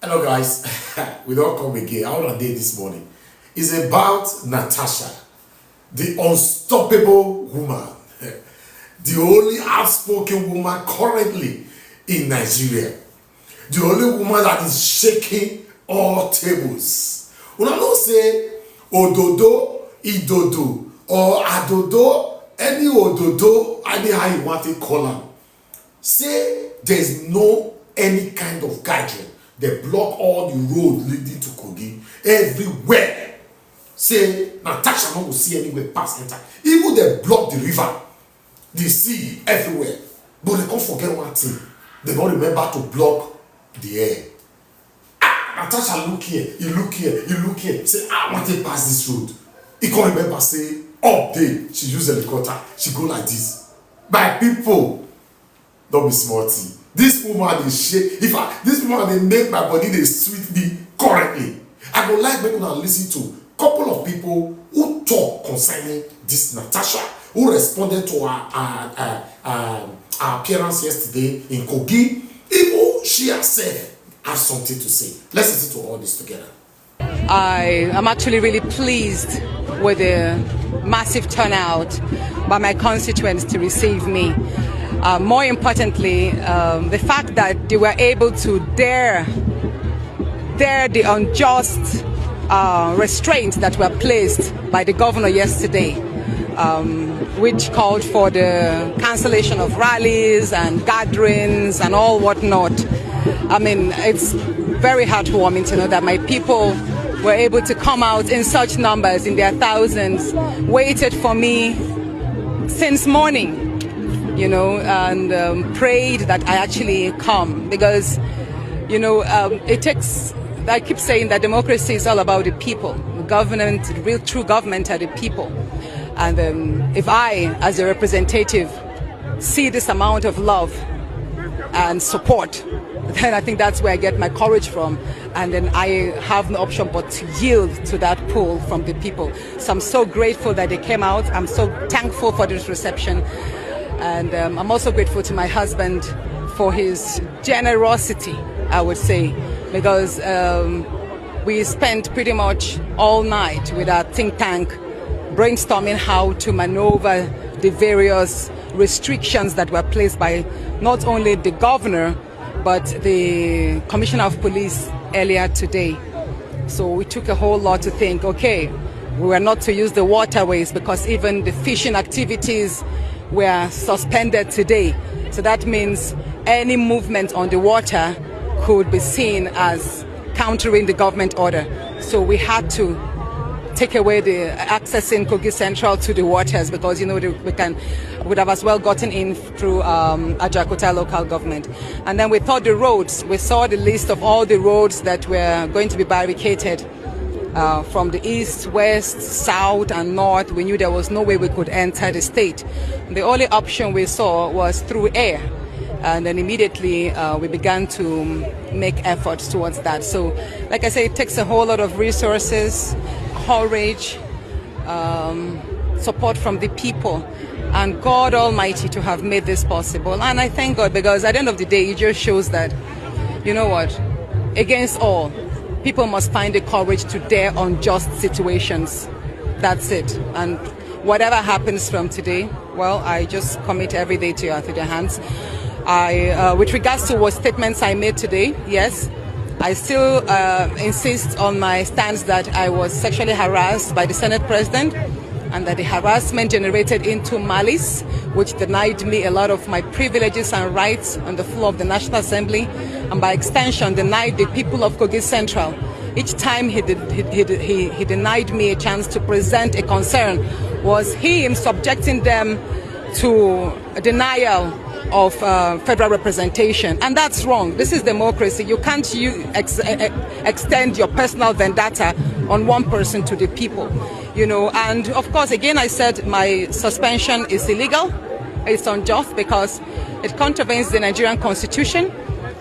Hello guys, we don't come again. How are they this morning? It's about Natasha, the unstoppable woman, the only outspoken woman currently in Nigeria, the only woman that is shaking all tables. When I don't say Ododo, Idodo, or Adodo, any Ododo, anyhow you want to call them, say there's no any kind of gathering. They block all the road leading to Kogi everywhere. Say Natasha no go see anywhere pass enter. Even they block the river, the sea everywhere. But they can't forget one thing. They don't remember to block the air. Natasha look here, you look here, you look here. Say I want to pass this road. He can't remember say up there. She use helicopter. She go like this. My people, don't be smarty. This woman is shake. This woman they make my body they sweet me currently. I would like make una listen to a couple of people who talk concerning this Natasha, who responded to our appearance yesterday in Kogi. Even she herself has something to say. Let's listen to all this together. I am actually really pleased with the massive turnout by my constituents to receive me. More importantly, the fact that they were able to dare the unjust restraints that were placed by the governor yesterday, which called for the cancellation of rallies and gatherings and all whatnot. I mean, it's very heartwarming to know that my people were able to come out in such numbers, in their thousands, waited for me since morning, you know, and prayed that I actually come, because, you know, it takes, I keep saying that democracy is all about the people. Government, real true government are the people. And if I, as a representative, see this amount of love and support, then I think that's where I get my courage from. And then I have no option but to yield to that pull from the people. So I'm so grateful that they came out. I'm so thankful for this reception. And I'm also grateful to my husband for his generosity, I would say, because we spent pretty much all night with our think tank brainstorming how to maneuver the various restrictions that were placed by not only the governor, but the Commissioner of Police earlier today. So we took a whole lot to think, okay, we were not to use the waterways because even the fishing activities were suspended today. So that means any movement on the water could be seen as countering the government order. So we had to take away the access in Kogi Central to the waters, because, you know, we would have as well gotten in through Ajakuta local government. And then we thought the roads, we saw the list of all the roads that were going to be barricaded from the east, west, south and north. We knew there was no way we could enter the state. The only option we saw was through air. And then immediately we began to make efforts towards that. So, like I say, it takes a whole lot of resources, courage, support from the people, and God Almighty to have made this possible. And I thank God, because at the end of the day, it just shows that, you know what, against all, people must find the courage to dare unjust situations. That's it. And whatever happens from today, well, I just commit every day to your hands. With regards to what statements I made today, yes, I still insist on my stance that I was sexually harassed by the Senate President, and that the harassment generated into malice, which denied me a lot of my privileges and rights on the floor of the National Assembly, and by extension denied the people of Kogi Central. Each time he denied me a chance to present a concern was him subjecting them to a denial of federal representation, and that's wrong. This is democracy. You can't extend your personal vendetta on one person to the people, you know. And of course, again, I said my suspension is illegal. It's unjust because it contravenes the Nigerian Constitution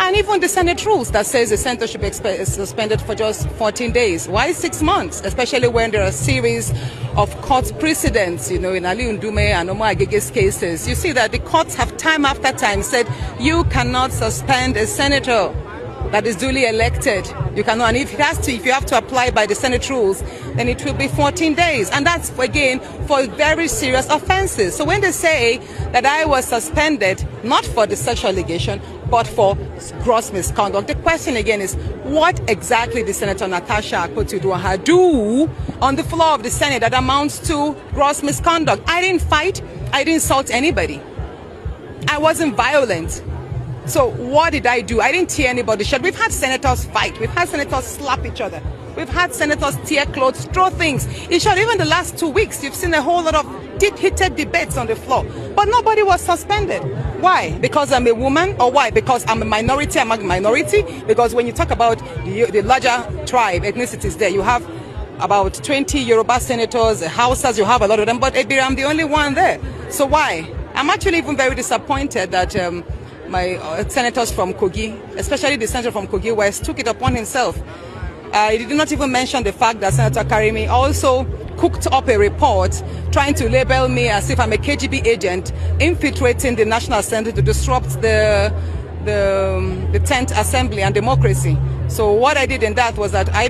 and even the Senate rules that says the senator should be suspended for just 14 days. Why 6 months? Especially when there are a series of court precedents, you know, in Ali Ndume and Omo Agege's cases. You see that the courts have time after time said you cannot suspend a senator that is duly elected, you cannot. And if you have to apply by the Senate rules, then it will be 14 days. And that's, again, for very serious offenses. So when they say that I was suspended, not for the sexual allegation, but for gross misconduct, the question again is, what exactly did Senator Natasha Akpoti-Uduaghan do on the floor of the Senate that amounts to gross misconduct? I didn't fight. I didn't insult anybody. I wasn't violent. So what did I do? I didn't tear anybody's shirt. We've had senators fight. We've had senators slap each other. We've had senators tear clothes, throw things. In short, even the last 2 weeks, you've seen a whole lot of heated debates on the floor. But nobody was suspended. Why? Because I'm a woman? Or why? Because I'm a minority among a minority? Because when you talk about the larger tribe, ethnicities there, you have about 20 Yoruba senators, Hausas, you have a lot of them, but I'm the only one there. So why? I'm actually even very disappointed that my senators from Kogi, especially the senator from Kogi West, took it upon himself. He did not even mention the fact that Senator Karimi also cooked up a report trying to label me as if I'm a KGB agent infiltrating the National Assembly to disrupt the 10th Assembly and democracy. So what I did in that was that I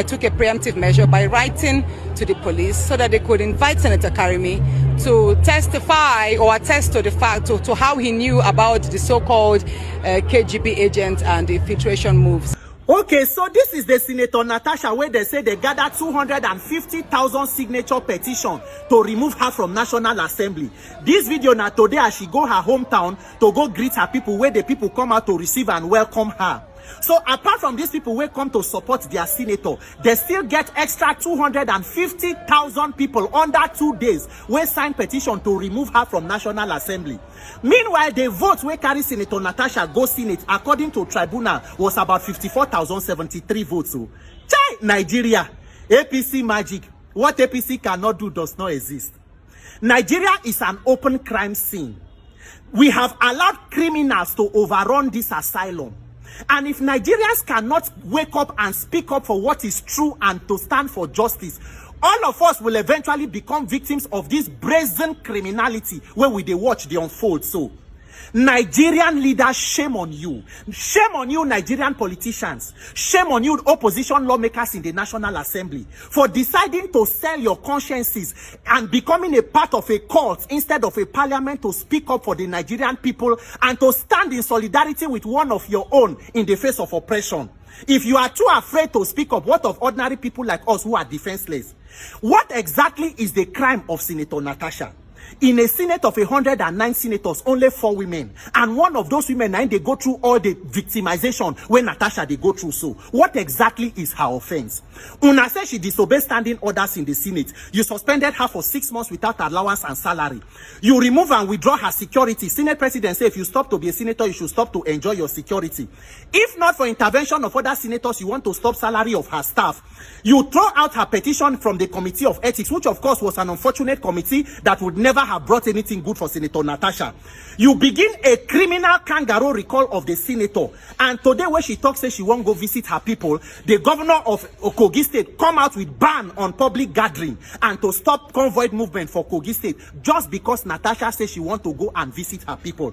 took a preemptive measure by writing to the police so that they could invite Senator Karimi to testify or attest to the fact to how he knew about the so-called KGB agent and the infiltration moves. Okay, so this is the Senator Natasha where they say they gathered 250,000 signature petition to remove her from National Assembly. This video now today as she go her hometown to go greet her people where the people come out to receive and welcome her. So apart from these people who come to support their senator, they still get extra 250,000 people under 2 days who sign petition to remove her from National Assembly. Meanwhile, the vote where carry Senator Natasha go Senate, according to tribunal, was about 54,073 votes. So, chai, Nigeria, APC magic. What APC cannot do does not exist. Nigeria is an open crime scene. We have allowed criminals to overrun this asylum. And if Nigerians cannot wake up and speak up for what is true and to stand for justice, all of us will eventually become victims of this brazen criminality where we they watch the unfold. So, Nigerian leaders, shame on you. Shame on you, Nigerian politicians. Shame on you, opposition lawmakers in the National Assembly, for deciding to sell your consciences and becoming a part of a cult instead of a parliament to speak up for the Nigerian people and to stand in solidarity with one of your own in the face of oppression. If you are too afraid to speak up, what of ordinary people like us who are defenseless? What exactly is the crime of Senator Natasha? In a Senate of 109 senators, only 4 women. And one of those women, they go through all the victimization when Natasha, they go through. So, what exactly is her offense? Una says she disobeyed standing orders in the Senate. You suspended her for 6 months without allowance and salary. You remove and withdraw her security. Senate president said if you stop to be a senator, you should stop to enjoy your security. If not for intervention of other senators, you want to stop salary of her staff. You throw out her petition from the Committee of Ethics, which of course was an unfortunate committee that would never have brought anything good for Senator Natasha. You begin a criminal kangaroo recall of the senator, and today when she talks, says she won't go visit her people, the governor of Kogi State come out with ban on public gathering and to stop convoy movement for Kogi State just because Natasha says she want to go and visit her people.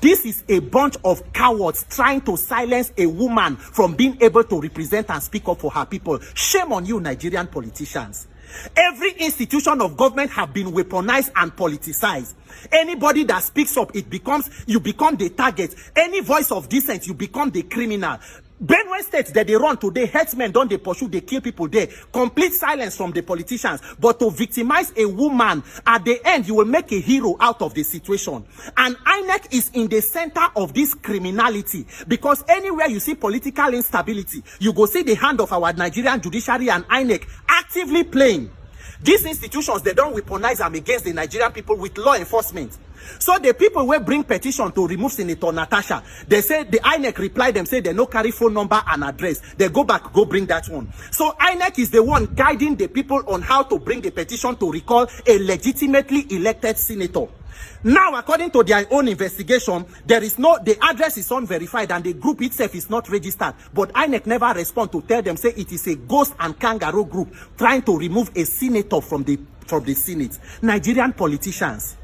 This is a bunch of cowards trying to silence a woman from being able to represent and speak up for her people. Shame on you, Nigerian politicians. Every institution of government have been weaponized and politicized. Anybody that speaks up, you become the target. Any voice of dissent, you become the criminal. Benue State that they run today, herdsmen don't they pursue, they kill people there. Complete silence from the politicians. But to victimize a woman, at the end, you will make a hero out of the situation. And INEC is in the center of this criminality. Because anywhere you see political instability, you go see the hand of our Nigerian judiciary and INEC actively playing. These institutions, they don't weaponize them against the Nigerian people with law enforcement. So the people will bring petition to remove Senator Natasha. They say the INEC reply them, say they no carry phone number and address. They go back, go bring that one. So INEC is the one guiding the people on how to bring the petition to recall a legitimately elected senator. Now, according to their own investigation, the address is unverified and the group itself is not registered. But INEC never respond to tell them, say it is a ghost and kangaroo group trying to remove a senator from the Senate. Nigerian politicians.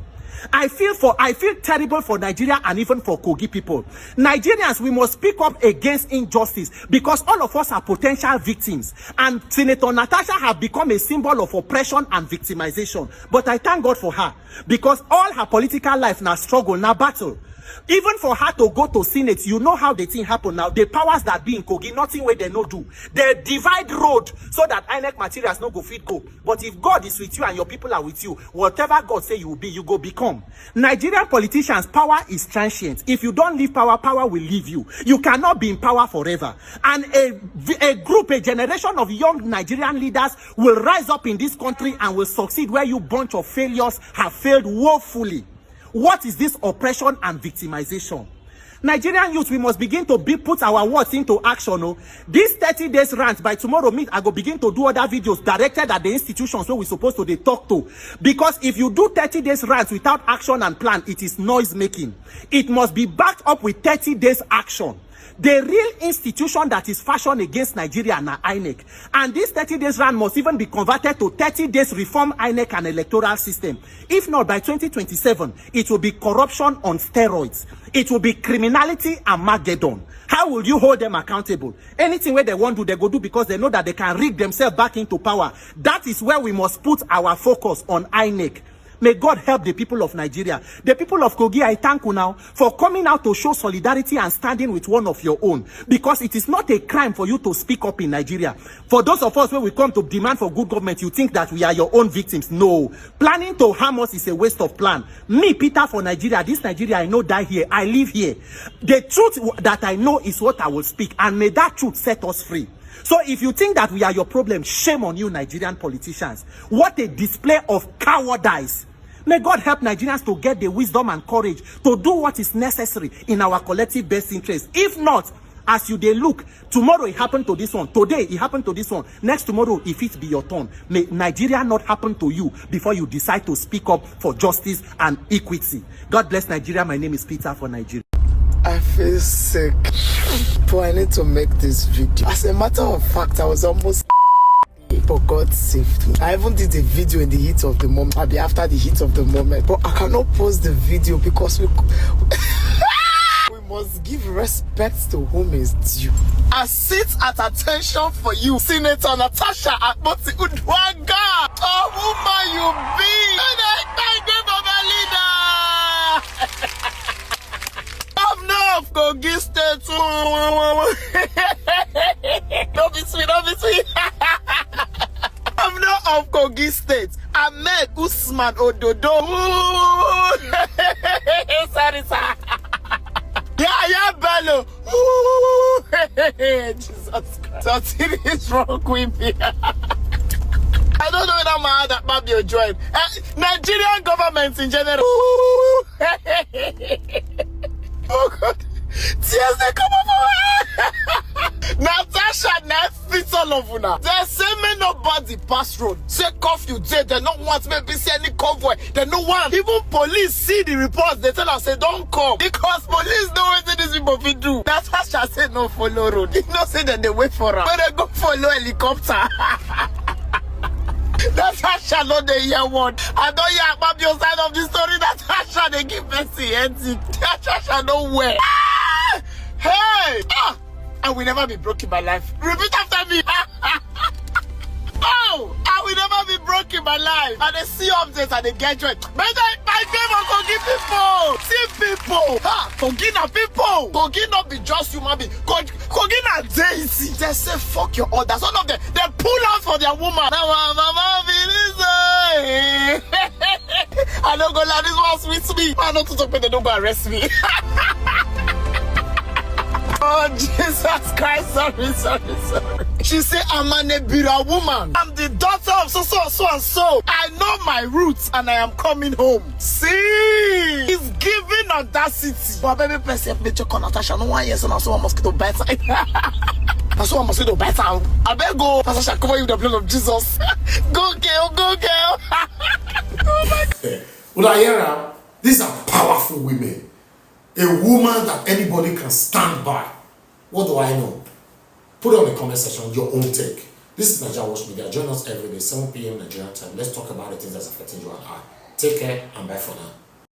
I feel terrible for Nigeria and even for Kogi people. Nigerians, we must speak up against injustice because all of us are potential victims. And Senator Natasha have become a symbol of oppression and victimization. But I thank God for her because all her political life now struggle, now battle. Even for her to go to Senate, you know how the thing happen now. The powers that be in Kogi, nothing where they no do. They divide road so that INEC materials no go fit go. But if God is with you and your people are with you, whatever God say you will be, you go become. Nigerian politicians, power is transient. If you don't leave power, power will leave you. You cannot be in power forever. And a generation of young Nigerian leaders will rise up in this country and will succeed where you bunch of failures have failed woefully. What is this oppression and victimization? Nigerian youth, we must begin to put our words into action. Oh. This 30 days rant, by tomorrow meet, I go begin to do other videos directed at the institutions where we're supposed to talk to. Because if you do 30 days rant without action and plan, it is noise making. It must be backed up with 30 days action. The real institution that is fashioned against Nigeria na INEC. And this 30 days run must even be converted to 30 days reform INEC and electoral system. If not, by 2027, it will be corruption on steroids. It will be criminality and Mageddon. How will you hold them accountable? Anything where they want to, they go do because they know that they can rig themselves back into power. That is where we must put our focus on INEC. May God help the people of Nigeria. The people of Kogi, I thank you now for coming out to show solidarity and standing with one of your own. Because it is not a crime for you to speak up in Nigeria. For those of us where we come to demand for good government, you think that we are your own victims. No. Planning to harm us is a waste of plan. Me, Peter, for Nigeria, this Nigeria, I know die here. I live here. The truth that I know is what I will speak. And may that truth set us free. So if you think that we are your problem, shame on you, Nigerian politicians. What a display of cowardice. May God help Nigerians to get the wisdom and courage to do what is necessary in our collective best interest. If not, as you they look, tomorrow it happened to this one, today it happened to this one, next tomorrow if it be your turn, may Nigeria not happen to you before you decide to speak up for justice and equity. God bless Nigeria. My name is Peter for Nigeria. I feel sick, but I need to make this video. As a matter of fact, I was almost but God saved me. I even did a video in the heat of the moment, maybe after the heat of the moment, but I cannot post the video because we must give respect to whom is due. I sit at attention for you, Senator Natasha Akpoti Udwaga. Oh, woman you be. Governor of Kogi State. Don't be sweet, don't be sweet. Governor of Kogi State, Ahmed Usman Ododo. Sorry, sir. Yeah, Bello. Jesus Christ. Something is wrong with me. I don't know whether my that might be a joint. Nigerian government in general. Oh God. Tears they come over. Natasha next fits all of una. They say me nobody pass road. Say curfew day. They don't want me to see any convoy. They don't want. Even police see the reports. They tell us say don't come because police know what these people will do. Natasha say no follow road. You know say that they wait for her. But they go follow helicopter. Natasha know the year one. I don't hear about your side of the story. Natasha they give mercy. Natasha know where. Hey! I will never be broke in my life. Repeat after me. Oh! I will never be broke in my life. And they see updates and they get joy. My name of Kogi people. See people. Kogi na people. Kogi not be just human being. Kogi na deity. They say fuck your others. All of them. They pull out for their woman. I don't go like this one sweet me. I don't talk but they don't go arrest me. Oh, Jesus Christ, sorry. She said, I'm an Ebira woman. I'm the daughter of so and so. I know my roots and I am coming home. See, he's giving audacity. But baby, person, they check on Natasha. No one yes, and I saw a mosquito bite. I saw a mosquito bite. I better go. Natasha, cover you with the blood of Jesus. Go, girl, go, girl. Oh my God. Well, these are powerful women. A woman that anybody can stand by. What do I know? Put it on the comment section, your own take. This is NAIJA Watch Media. Join us every day, 7 p.m. Nigerian time. Let's talk about the things that's affecting you and I. Take care and bye for now.